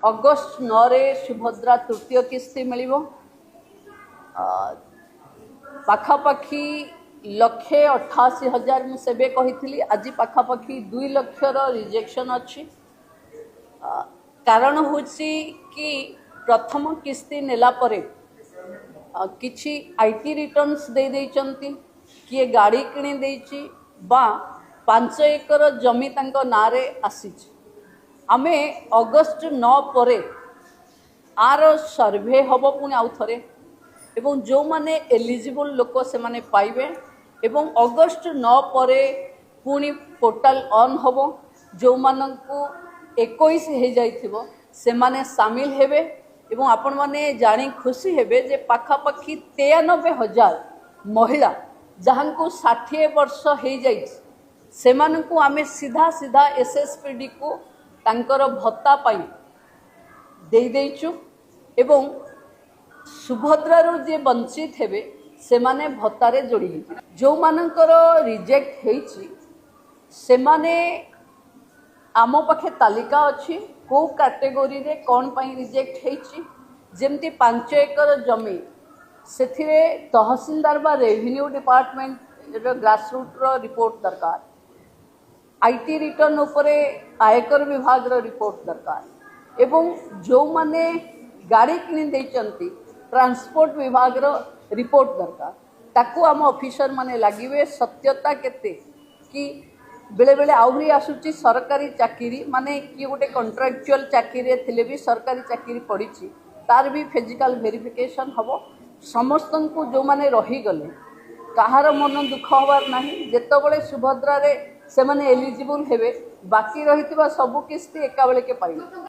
August 9 रे सुभद्रा तृतीय किस्ती मिल पाखापाखि 1,88,000 मुझे कही आज पाखापाखि 2 लक्षर रिजेक्शन अच्छी कारण हूँ कि प्रथम किस्ती नेला परे किछि आईटी रिटर्न्स दे देइचंती किए गाड़ी किणी देइची बा 5 एकर जमी तांको नारे आसीची आमे अगस्ट 9 परे आर सर्वे हब पुणी आउ थरे एवं जो माने एलिजिबल लोक से माने पाइबे एवं अगस्ट 9 परे पुणी पोर्टाल ऑन हब जो मानंकु 21 हो जाइथिबो से माने शामिल हेबे एवं आपण माने जानी खुशी हेबे जे पाखापाखि 93,000 महिला जहां को 60 वर्ष हो जाइछ से मानंकु आमे सीधा सीधा एसएसपीडी को तांकर भत्ता पाई दे देइछु एवं सुभद्रारू जे वंचित हेबे से माने भत्तारे जोड़ी जो मानकर रिजेक्ट हेछि से माने आम पाखे तालिका अच्छी को कैटेगोरी रे कौन पाई रिजेक्ट हेछि जेमती 5 एकर जमी से तहसीलदार बा रेवेन्यू डिपार्टमेंट ग्रासरूट रो रिपोर्ट दरकार आईटी रिटर्न उपरे आयकर विभाग रो रिपोर्ट दरकार एवं जो माने गाड़ी किणी देइचंती ट्रांसपोर्ट विभाग रो रिपोर्ट दरकार ताकू आम ऑफिसर माने लागिवे सत्यता केते कि बेले बेले आहरी आसुची सरकारी चाकरी माने कि गोटे कॉन्ट्रैक्चुअल चाकरी थिले भी सरकारी चाकरी पड़ी तार भी फिजिकल वेरिफिकेशन हबो समस्त को जो माने रही गले कहार मन दुख हबार नहीं जेतबले सुभद्रा रे से माने एलिजिबल हेबे बाकी रहितबा सब किस्ती एका बेले के पाइबे।